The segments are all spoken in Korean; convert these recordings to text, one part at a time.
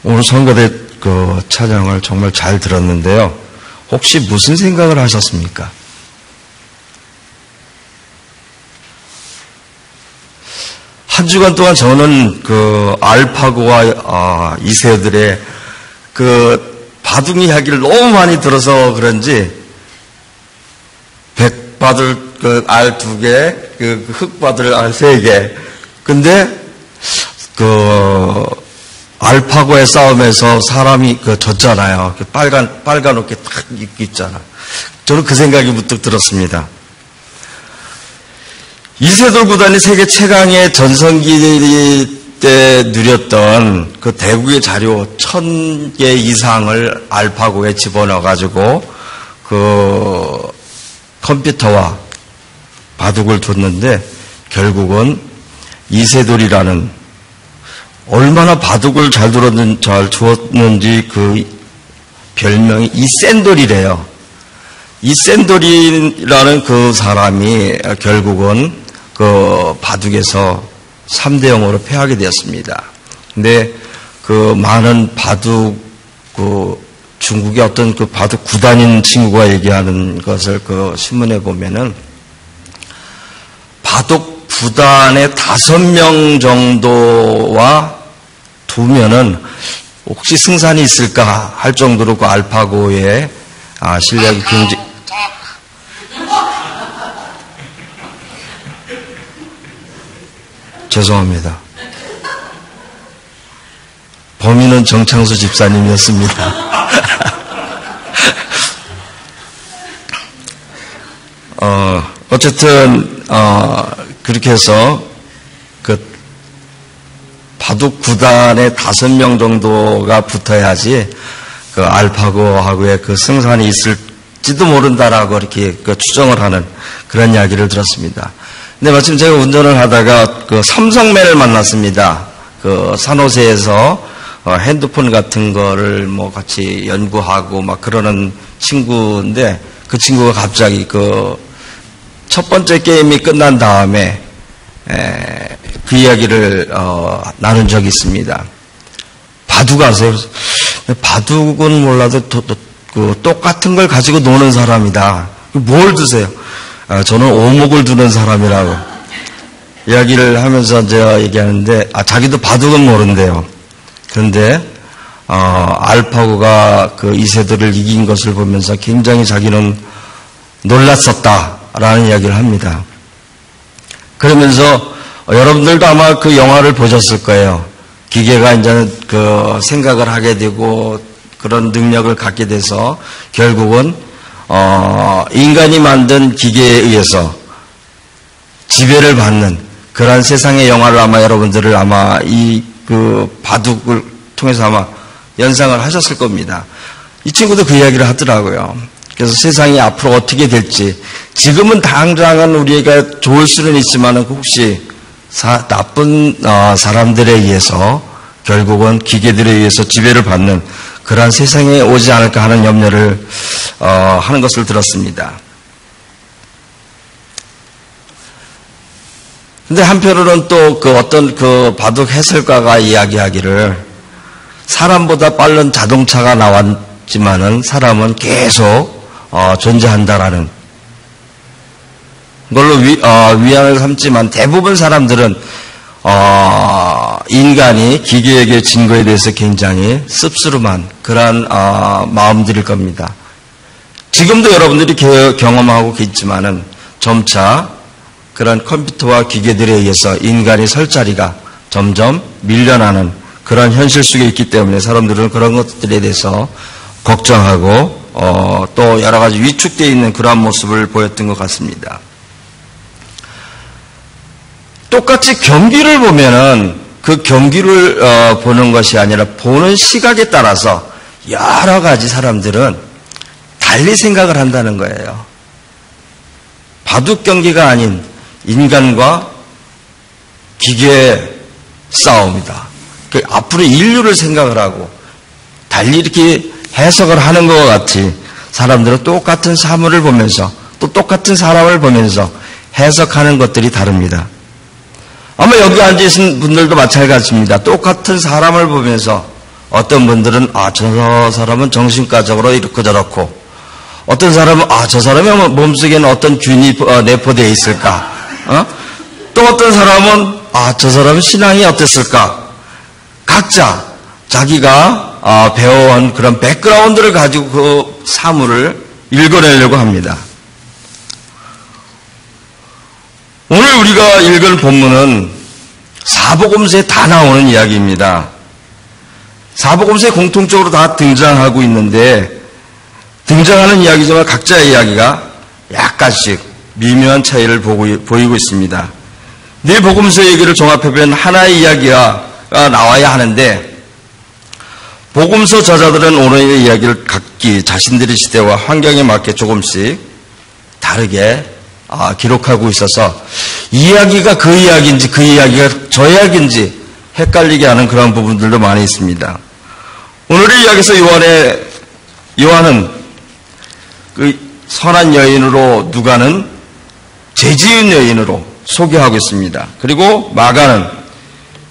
오늘 성가대 그 찬양을 정말 잘 들었는데요. 혹시 무슨 생각을 하셨습니까? 한 주간 동안 저는 그 알파고와 이세들의 그 바둑 이야기를 너무 많이 들어서 그런지 백바들 그 알 2개, 그 흑바들 알 3개. 근데 그 알파고의 싸움에서 사람이 그 졌잖아요. 빨간 옷게 딱 입고 있잖아. 저는 그 생각이 문득 들었습니다. 이세돌 구단이 세계 최강의 전성기 때 누렸던 그 대국의 자료 1000개 이상을 알파고에 집어넣어가지고 그 컴퓨터와 바둑을 뒀는데 결국은 이세돌이라는 얼마나 바둑을 잘 두었는지 그 별명이 이센돌이래요. 이센돌이라는 그 사람이 결국은 그 바둑에서 3대 0으로 패하게 되었습니다. 근데 그 많은 바둑 그 중국의 어떤 그 바둑 구단인 친구가 얘기하는 것을 그 신문에 보면은 바둑 구단의 5명 정도와 두면은 혹시 승산이 있을까 할 정도로 그 알파고의 실력이 굉장히 죄송합니다. 범인은 정창수 집사님이었습니다. 어쨌든 그렇게 해서 그 바둑 구단에 5명 정도가 붙어야지 그 알파고하고의 그 승산이 있을지도 모른다라고 이렇게 그 추정을 하는 그런 이야기를 들었습니다. 근데 마침 제가 운전을 하다가 그 삼성맨을 만났습니다. 그 산호세에서 핸드폰 같은 거를 뭐 같이 연구하고 막 그러는 친구인데 그 친구가 갑자기 그 첫 번째 게임이 끝난 다음에 그 이야기를 나눈 적이 있습니다. 바둑 아세요? 바둑은 몰라도 그 똑같은 걸 가지고 노는 사람이다. 뭘 드세요? 저는 오목을 두는 사람이라고 이야기를 하면서 제가 얘기하는데 자기도 바둑은 모른대요. 그런데 알파고가 그 이세돌을 이긴 것을 보면서 굉장히 자기는 놀랐었다라는 이야기를 합니다. 그러면서 여러분들도 아마 그 영화를 보셨을 거예요. 기계가 이제 그 생각을 하게 되고 그런 능력을 갖게 돼서 결국은 인간이 만든 기계에 의해서 지배를 받는 그러한 세상의 영화를 아마 여러분들을 아마 이 그 바둑을 통해서 아마 연상을 하셨을 겁니다. 이 친구도 그 이야기를 하더라고요. 그래서 세상이 앞으로 어떻게 될지 지금은 당장은 우리가 좋을 수는 있지만 혹시 나쁜 사람들에 의해서 결국은 기계들에 의해서 지배를 받는 그러한 세상에 오지 않을까 하는 염려를 하는 것을 들었습니다. 근데 한편으로는 또 그 어떤 그 바둑 해설가가 이야기하기를 사람보다 빠른 자동차가 나왔지만은 사람은 계속 존재한다라는 걸로 위안을 삼지만 대부분 사람들은 인간이 기계에게 진 거에 대해서 굉장히 씁쓸한 그러한 마음들일 겁니다. 지금도 여러분들이 경험하고 있지만은 점차 그런 컴퓨터와 기계들에 의해서 인간이 설 자리가 점점 밀려나는 그런 현실 속에 있기 때문에 사람들은 그런 것들에 대해서 걱정하고 또 여러 가지 위축되어 있는 그러한 모습을 보였던 것 같습니다. 똑같이 경기를 보면은 그 경기를 보는 것이 아니라 보는 시각에 따라서 여러 가지 사람들은 달리 생각을 한다는 거예요. 바둑 경기가 아닌 인간과 기계의 싸움이다. 앞으로 인류를 생각을 하고 달리 이렇게 해석을 하는 것 같이 사람들은 똑같은 사물을 보면서 또 똑같은 사람을 보면서 해석하는 것들이 다릅니다. 아마 여기 앉아있는 분들도 마찬가지입니다. 똑같은 사람을 보면서 어떤 분들은 저 사람은 정신과적으로 이렇고 저렇고, 어떤 사람은 저 사람의 몸속에는 어떤 균이 내포되어 있을까, 또 어떤 사람은 저 사람은 신앙이 어땠을까. 각자 자기가 배워온 그런 백그라운드를 가지고 그 사물을 읽어내려고 합니다. 오늘 우리가 읽을 본문은 사복음서에 다 나오는 이야기입니다. 사복음서에 공통적으로 다 등장하고 있는데, 등장하는 이야기지만 각자의 이야기가 약간씩 미묘한 차이를 보이고 있습니다. 네 복음서 얘기를 종합해보면 하나의 이야기가 나와야 하는데, 복음서 저자들은 오늘의 이야기를 각기 자신들의 시대와 환경에 맞게 조금씩 다르게 기록하고 있어서 이야기가 그 이야기인지 그 이야기가 저 이야기인지 헷갈리게 하는 그런 부분들도 많이 있습니다. 오늘의 이야기에서 요한은 그 선한 여인으로, 누가는 죄 지은 여인으로 소개하고 있습니다. 그리고 마가는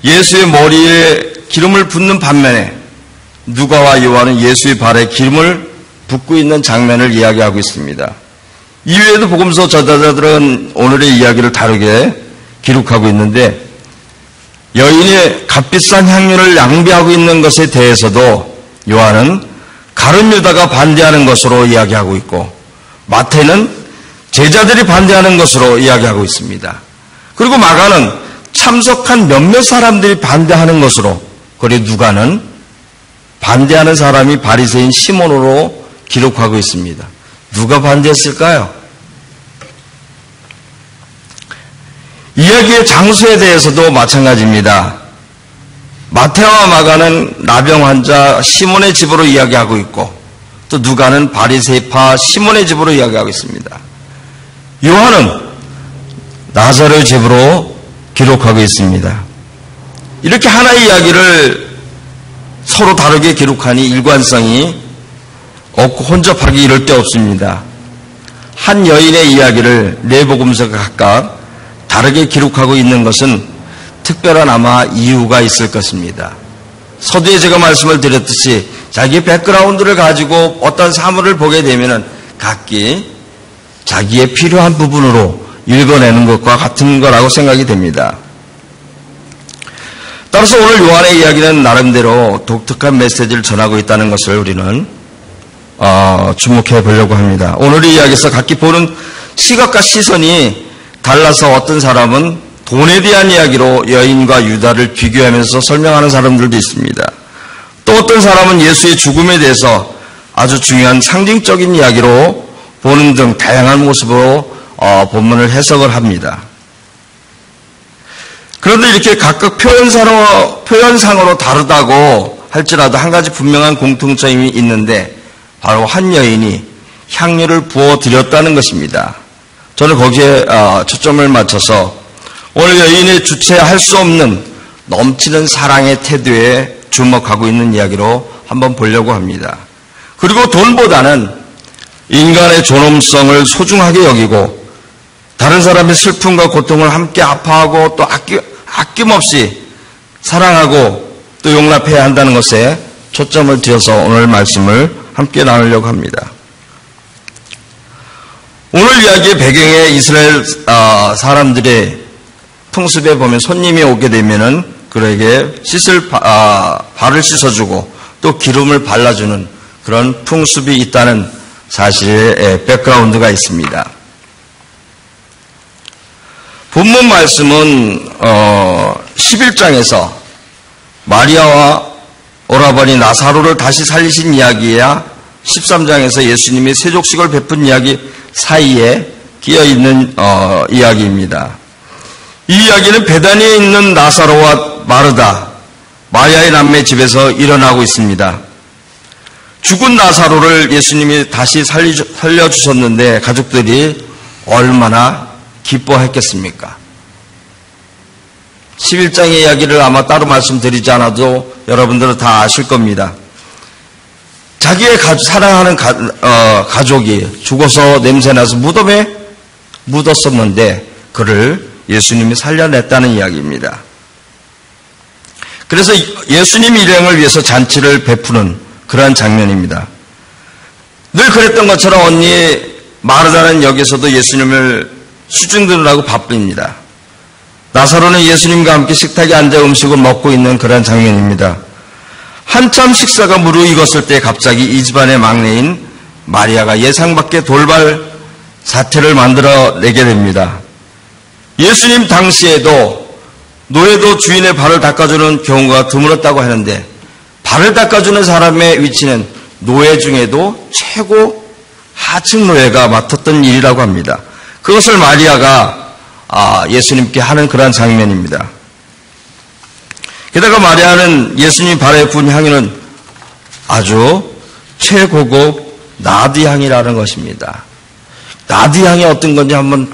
예수의 머리에 기름을 붓는 반면에 누가와 요한은 예수의 발에 기름을 붓고 있는 장면을 이야기하고 있습니다. 이외에도 복음서 저자들은 오늘의 이야기를 다르게 기록하고 있는데, 여인의 값비싼 향료를 낭비하고 있는 것에 대해서도 요한은 가룟 유다가 반대하는 것으로 이야기하고 있고, 마태는 제자들이 반대하는 것으로 이야기하고 있습니다. 그리고 마가는 참석한 몇몇 사람들이 반대하는 것으로, 그리고 누가는 반대하는 사람이 바리새인 시몬으로 기록하고 있습니다. 누가 반대했을까요? 이야기의 장소에 대해서도 마찬가지입니다. 마태와 마가는 나병 환자 시몬의 집으로 이야기하고 있고, 또 누가는 바리새파 시몬의 집으로 이야기하고 있습니다. 요한은 나사로의 집으로 기록하고 있습니다. 이렇게 하나의 이야기를 서로 다르게 기록하니 일관성이 없고 혼잡하기 이를 데 없습니다. 한 여인의 이야기를 네 복음서가 각각 다르게 기록하고 있는 것은 특별한 아마 이유가 있을 것입니다. 서두에 제가 말씀을 드렸듯이 자기의 백그라운드를 가지고 어떤 사물을 보게 되면은 각기 자기의 필요한 부분으로 읽어내는 것과 같은 거라고 생각이 됩니다. 따라서 오늘 요한의 이야기는 나름대로 독특한 메시지를 전하고 있다는 것을 우리는 주목해 보려고 합니다. 오늘의 이야기에서 각기 보는 시각과 시선이 달라서 어떤 사람은 돈에 대한 이야기로 여인과 유다를 비교하면서 설명하는 사람들도 있습니다. 또 어떤 사람은 예수의 죽음에 대해서 아주 중요한 상징적인 이야기로 보는 등 다양한 모습으로 본문을 해석을 합니다. 그런데 이렇게 각각 표현상으로 다르다고 할지라도 한 가지 분명한 공통점이 있는데, 바로 한 여인이 향료를 부어드렸다는 것입니다. 저는 거기에 초점을 맞춰서 오늘 여인의 주체할 수 없는 넘치는 사랑의 태도에 주목하고 있는 이야기로 한번 보려고 합니다. 그리고 돈보다는 인간의 존엄성을 소중하게 여기고 다른 사람의 슬픔과 고통을 함께 아파하고 또 아낌없이 사랑하고 또 용납해야 한다는 것에 초점을 두어서 오늘 말씀을 함께 나누려고 합니다. 오늘 이야기의 배경에 이스라엘 사람들의 풍습에 보면 손님이 오게 되면은 그에게 발을 씻어주고 또 기름을 발라주는 그런 풍습이 있다는 사실의 백그라운드가 있습니다. 본문 말씀은 11장에서 마리아와 오라버니 나사로를 다시 살리신 이야기야 13장에서 예수님이 세족식을 베푼 이야기 사이에 끼어있는 이야기입니다. 이 이야기는 베다니에 있는 나사로와 마르다, 마리아의 남매 집에서 일어나고 있습니다. 죽은 나사로를 예수님이 다시 살려주셨는데 가족들이 얼마나 기뻐했겠습니까? 11장의 이야기를 아마 따로 말씀드리지 않아도 여러분들은 다 아실 겁니다. 자기의 사랑하는 가족이 죽어서 냄새나서 무덤에 묻었었는데 그를 예수님이 살려냈다는 이야기입니다. 그래서 예수님 일행을 위해서 잔치를 베푸는 그러한 장면입니다. 늘 그랬던 것처럼 언니 마르다는 여기서도 예수님을 수중들으라고 바쁩니다. 나사로는 예수님과 함께 식탁에 앉아 음식을 먹고 있는 그런 장면입니다. 한참 식사가 무르익었을 때 갑자기 이 집안의 막내인 마리아가 예상밖의 돌발 사태를 만들어내게 됩니다. 예수님 당시에도 노예도 주인의 발을 닦아주는 경우가 드물었다고 하는데 발을 닦아주는 사람의 위치는 노예 중에도 최고 하층 노예가 맡았던 일이라고 합니다. 그것을 마리아가 예수님께 하는 그러한 장면입니다. 게다가 마리아는 예수님 발에 부은 향유는 아주 최고급 나드 향이라는 것입니다. 나드 향이 어떤 건지 한번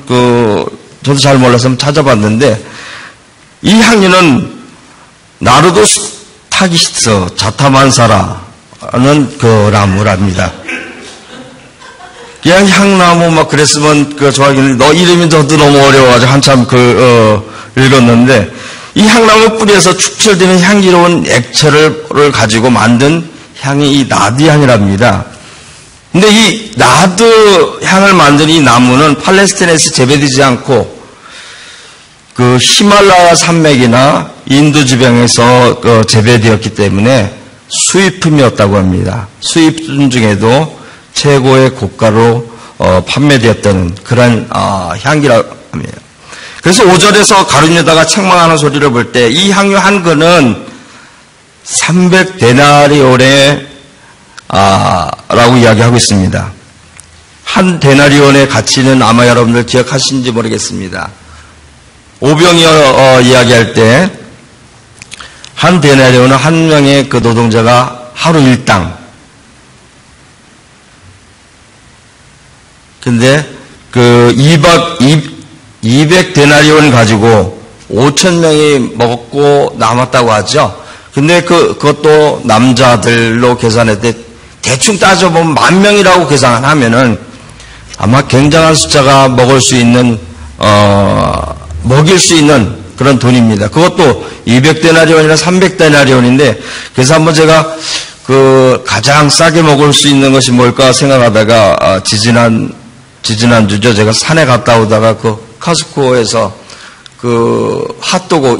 저도 잘 몰라서 한번 찾아봤는데 이 향유는 나르도스 타기시스 자타만사라는 그 나무랍니다. 그냥 향나무 막 그랬으면 좋아하겠는데 너 이름이 저도 너무 어려워가지고 한참 읽었는데 이 향나무 뿌리에서 축출되는 향기로운 액체를 가지고 만든 향이 이 나드 향이랍니다. 근데 이 나드 향을 만든 이 나무는 팔레스타인에서 재배되지 않고 그 히말라야 산맥이나 인도 지방에서 재배되었기 때문에 수입품이었다고 합니다. 수입품 중에도 최고의 고가로 판매되었다는 그런 향기라고 합니다. 그래서 5절에서 가룟유다가 책망하는 소리를 볼 때 이 향유 한 근은 300데나리온에 라고 이야기하고 있습니다. 한 데나리온의 가치는 아마 여러분들 기억하시는지 모르겠습니다. 오병이어 이야기할 때 한 데나리온은 한 명의 그 노동자가 하루 일당. 근데 200데나리온 가지고 5,000명이 먹고 남았다고 하죠. 근데 그것도 남자들로 계산할 때 대충 따져보면 10,000명이라고 계산하면은 아마 굉장한 숫자가 먹일 수 있는 그런 돈입니다. 그것도 200데나리온이나 300데나리온인데, 그래서 한번 제가 가장 싸게 먹을 수 있는 것이 뭘까 생각하다가, 지지난주죠. 제가 산에 갔다 오다가 카스코에서 핫도그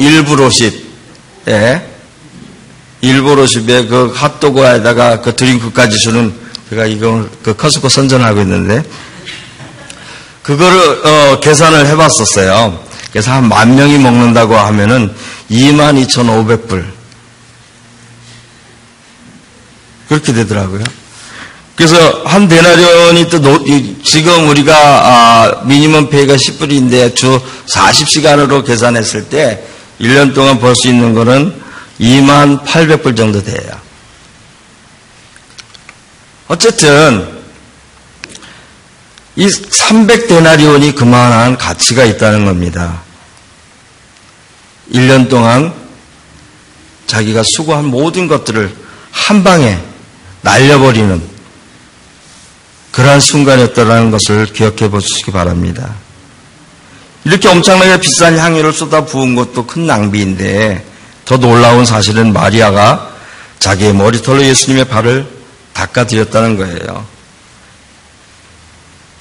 일부러십에 핫도그에다가 드링크까지 주는, 제가 이거 카스코 선전하고 있는데, 그거를, 계산을 해봤었어요. 그래서 한 10,000명이 먹는다고 하면은 22,500불. 그렇게 되더라고요. 그래서 한 데나리온이 지금 우리가, 미니멈 페이가 10불인데 주 40시간으로 계산했을 때 1년 동안 벌 수 있는 거는 28,000불 정도 돼요. 어쨌든, 이 300데나리온이 그만한 가치가 있다는 겁니다. 1년 동안 자기가 수고한 모든 것들을 한 방에 날려버리는 그러한 순간이었다는 것을 기억해 보시기 바랍니다. 이렇게 엄청나게 비싼 향유를 쏟아 부은 것도 큰 낭비인데 더 놀라운 사실은 마리아가 자기의 머리털로 예수님의 발을 닦아드렸다는 거예요.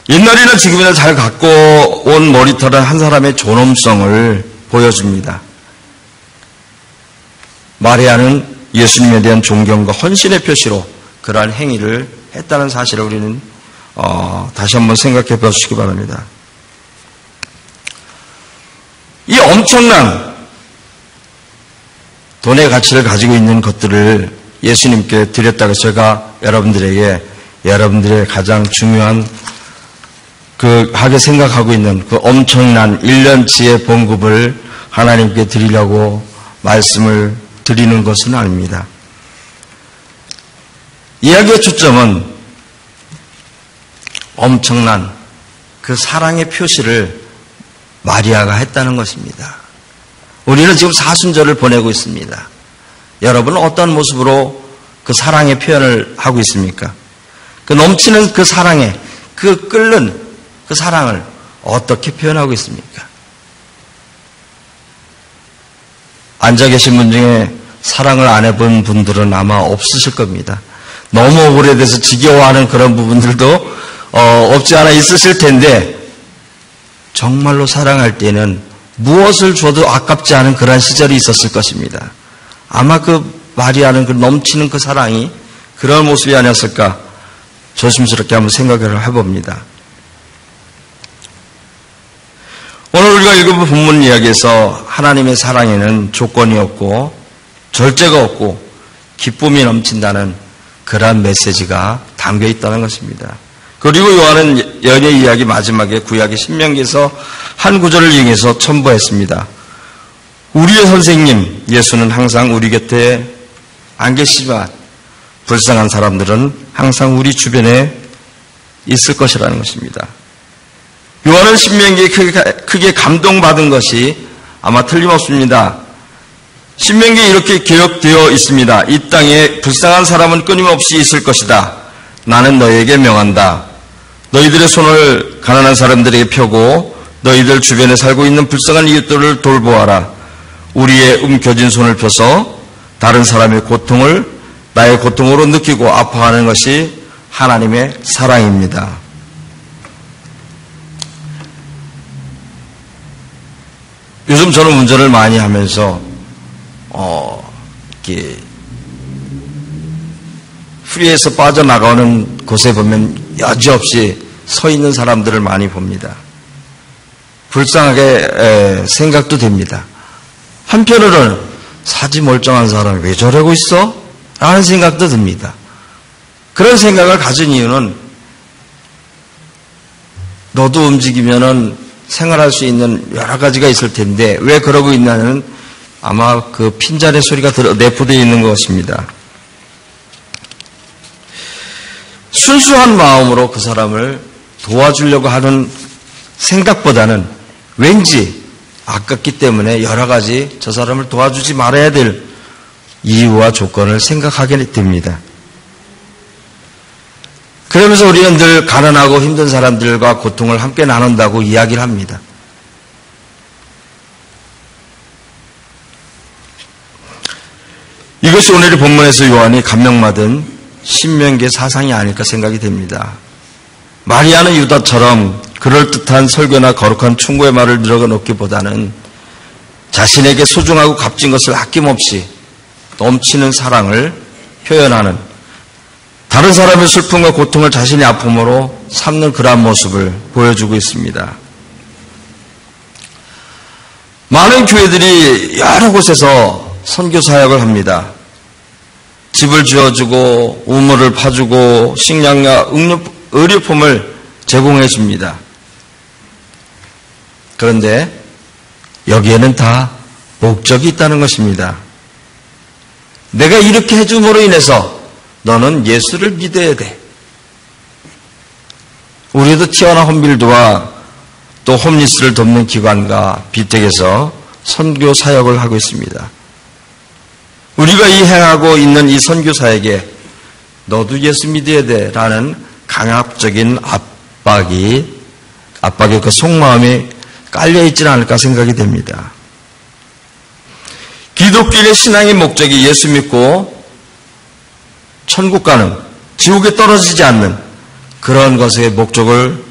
옛날에는 지금이나 잘 갖고 온 머리털은 한 사람의 존엄성을 보여줍니다. 마리아는 예수님에 대한 존경과 헌신의 표시로 그러한 행위를 했다는 사실을 우리는 다시 한번 생각해 보시기 바랍니다. 이 엄청난 돈의 가치를 가지고 있는 것들을 예수님께 드렸다고 제가 여러분들의 가장 중요한 하게 생각하고 있는 그 엄청난 1년치의 봉급을 하나님께 드리려고 말씀을 드리는 것은 아닙니다. 이야기의 초점은 엄청난 그 사랑의 표시를 마리아가 했다는 것입니다. 우리는 지금 사순절을 보내고 있습니다. 여러분은 어떤 모습으로 그 사랑의 표현을 하고 있습니까? 그 넘치는 그 사랑에, 그 끓는 그 사랑을 어떻게 표현하고 있습니까? 앉아 계신 분 중에 사랑을 안 해본 분들은 아마 없으실 겁니다. 너무 오래돼서 지겨워하는 그런 부분들도 없지 않아 있으실 텐데 정말로 사랑할 때는 무엇을 줘도 아깝지 않은 그런 시절이 있었을 것입니다. 아마 그 마리아는 그 넘치는 그 사랑이 그런 모습이 아니었을까 조심스럽게 한번 생각을 해봅니다. 오늘 우리가 읽은 본문 이야기에서 하나님의 사랑에는 조건이 없고 절제가 없고 기쁨이 넘친다는 그러한 메시지가 담겨 있다는 것입니다. 그리고 요한은 연애 이야기 마지막에 구약의 신명기에서 한 구절을 이용해서 첨부했습니다. 우리의 선생님 예수는 항상 우리 곁에 안 계시지만 불쌍한 사람들은 항상 우리 주변에 있을 것이라는 것입니다. 요한은 신명기에 크게 감동받은 것이 아마 틀림없습니다. 신명기에 이렇게 기록되어 있습니다. 이 땅에 불쌍한 사람은 끊임없이 있을 것이다. 나는 너희에게 명한다. 너희들의 손을 가난한 사람들에게 펴고 너희들 주변에 살고 있는 불쌍한 이웃들을 돌보아라. 우리의 움켜진 손을 펴서 다른 사람의 고통을 나의 고통으로 느끼고 아파하는 것이 하나님의 사랑입니다. 요즘 저는 운전을 많이 하면서 이렇게 프리에서 빠져나가는 곳에 보면 여지없이 서 있는 사람들을 많이 봅니다. 불쌍하게 생각도 됩니다. 한편으로는 사지 멀쩡한 사람이 왜 저러고 있어? 라는 생각도 듭니다. 그런 생각을 가진 이유는 너도 움직이면은 생활할 수 있는 여러 가지가 있을 텐데 왜 그러고 있냐는 아마 그 핀잔의 소리가 내포되어 있는 것입니다. 순수한 마음으로 그 사람을 도와주려고 하는 생각보다는 왠지 아깝기 때문에 여러 가지 저 사람을 도와주지 말아야 될 이유와 조건을 생각하게 됩니다. 그러면서 우리는 늘 가난하고 힘든 사람들과 고통을 함께 나눈다고 이야기를 합니다. 이것이 오늘의 본문에서 요한이 감명받은 신명기의 사상이 아닐까 생각이 됩니다. 마리아는 유다처럼 그럴듯한 설교나 거룩한 충고의 말을 늘어놓기보다는 자신에게 소중하고 값진 것을 아낌없이 넘치는 사랑을 표현하는, 다른 사람의 슬픔과 고통을 자신의 아픔으로 삼는 그러한 모습을 보여주고 있습니다. 많은 교회들이 여러 곳에서 선교 사역을 합니다. 집을 지어주고 우물을 파주고 식량과 의료품을 제공해 줍니다. 그런데 여기에는 다 목적이 있다는 것입니다. 내가 이렇게 해줌으로 인해서 너는 예수를 믿어야 돼. 우리도 티와나 홈빌드와 또 홈리스를 돕는 기관과 비택에서 선교 사역을 하고 있습니다. 우리가 이 행하고 있는 이 선교사에게 너도 예수 믿어야 돼 라는 강압적인 압박의 그 속마음이 깔려있지는 않을까 생각이 됩니다. 기독교의 신앙의 목적이 예수 믿고 천국 가는, 지옥에 떨어지지 않는 그런 것의 목적을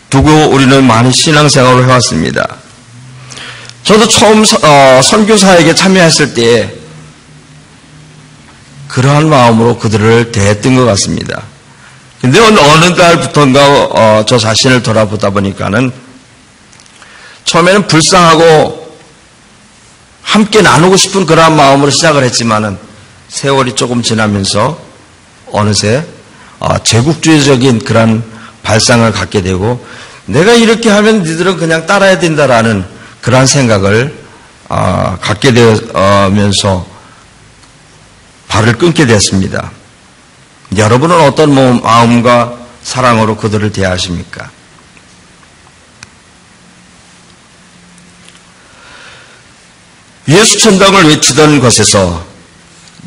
두고 우리는 많이 신앙생활을 해왔습니다. 저도 처음 선교사에게 참여했을 때 그러한 마음으로 그들을 대했던 것 같습니다. 근데 어느 달부터인가 저 자신을 돌아보다 보니까는 처음에는 불쌍하고 함께 나누고 싶은 그러한 마음으로 시작을 했지만은 세월이 조금 지나면서 어느새 제국주의적인 그런 발상을 갖게 되고 내가 이렇게 하면 니들은 그냥 따라야 된다라는 그러한 생각을 갖게 되면서 발을 끊게 됐습니다. 여러분은 어떤 마음과 사랑으로 그들을 대하십니까? 예수 천당을 외치던 것에서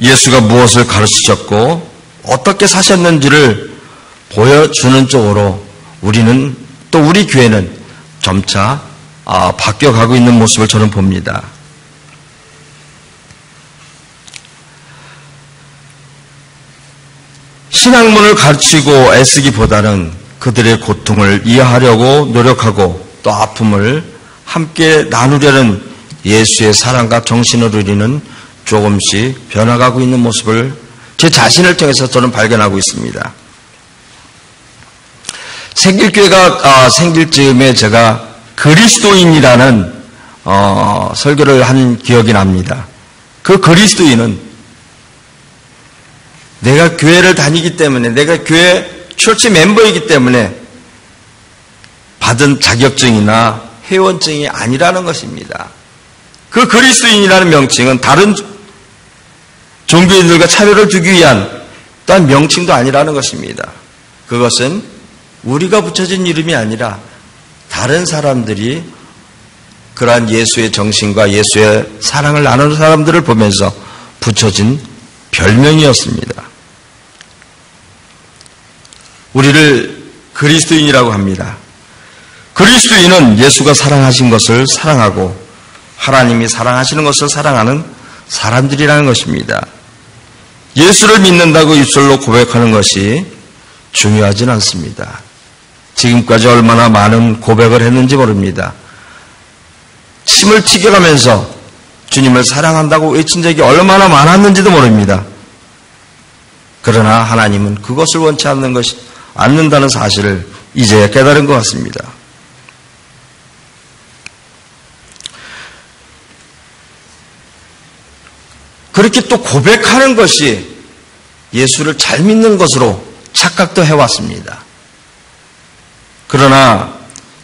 예수가 무엇을 가르치셨고 어떻게 사셨는지를 보여주는 쪽으로 우리는 또 우리 교회는 점차 바뀌어가고 있는 모습을 저는 봅니다. 신학문을 가르치고 애쓰기보다는 그들의 고통을 이해하려고 노력하고 또 아픔을 함께 나누려는 예수의 사랑과 정신을 우리는 조금씩 변화가고 있는 모습을 제 자신을 통해서 저는 발견하고 있습니다. 생길교회가 생길 즈음에 제가 그리스도인이라는 설교를 한 기억이 납니다. 그 그리스도인은 내가 교회를 다니기 때문에, 내가 교회 철치 멤버이기 때문에 받은 자격증이나 회원증이 아니라는 것입니다. 그 그리스도인이라는 명칭은 다른 종교인들과 차별을 두기 위한 또한 명칭도 아니라는 것입니다. 그것은 우리가 붙여진 이름이 아니라 다른 사람들이 그러한 예수의 정신과 예수의 사랑을 나누는 사람들을 보면서 붙여진 별명이었습니다. 우리를 그리스도인이라고 합니다. 그리스도인은 예수가 사랑하신 것을 사랑하고 하나님이 사랑하시는 것을 사랑하는 사람들이라는 것입니다. 예수를 믿는다고 입술로 고백하는 것이 중요하진 않습니다. 지금까지 얼마나 많은 고백을 했는지 모릅니다. 침을 튀겨가면서 주님을 사랑한다고 외친 적이 얼마나 많았는지도 모릅니다. 그러나 하나님은 그것을 원치 않는다는 사실을 이제야 깨달은 것 같습니다. 그렇게 또 고백하는 것이 예수를 잘 믿는 것으로 착각도 해왔습니다. 그러나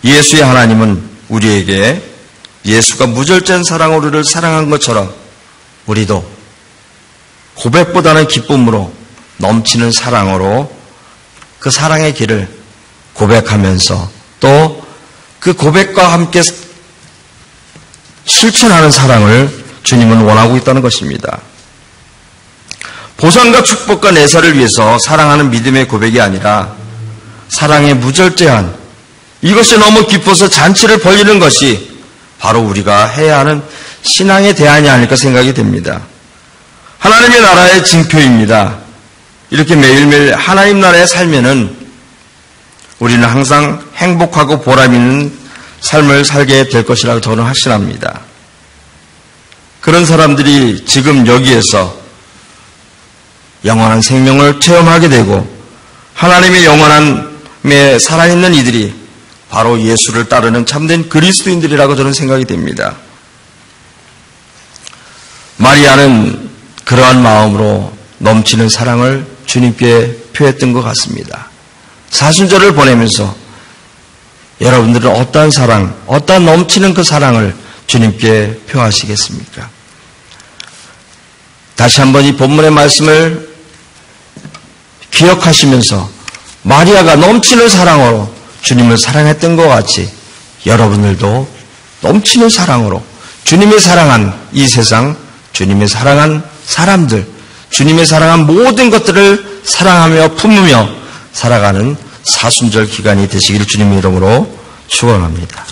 예수의 하나님은 우리에게 예수가 무절제한 사랑으로 우리를 사랑한 것처럼 우리도 고백보다는 기쁨으로 넘치는 사랑으로 그 사랑의 길을 고백하면서 또 그 고백과 함께 실천하는 사랑을 주님은 원하고 있다는 것입니다. 보상과 축복과 내사를 위해서 사랑하는 믿음의 고백이 아니라 사랑의 무절제한, 이것이 너무 깊어서 잔치를 벌이는 것이 바로 우리가 해야 하는 신앙의 대안이 아닐까 생각이 됩니다. 하나님의 나라의 징표입니다. 이렇게 매일매일 하나님 나라에 살면은 우리는 항상 행복하고 보람 있는 삶을 살게 될 것이라고 저는 확신합니다. 그런 사람들이 지금 여기에서 영원한 생명을 체험하게 되고 하나님의 영원함에 살아있는 이들이 바로 예수를 따르는 참된 그리스도인들이라고 저는 생각이 됩니다. 마리아는 그러한 마음으로 넘치는 사랑을 주님께 표했던 것 같습니다. 사순절을 보내면서 여러분들은 어떠한 사랑, 어떠한 넘치는 그 사랑을 주님께 표하시겠습니까? 다시 한번 이 본문의 말씀을 기억하시면서 마리아가 넘치는 사랑으로 주님을 사랑했던 것 같이 여러분들도 넘치는 사랑으로 주님이 사랑한 이 세상, 주님이 사랑한 사람들, 주님이 사랑한 모든 것들을 사랑하며 품으며 살아가는 사순절 기간이 되시기를 주님의 이름으로 축원합니다.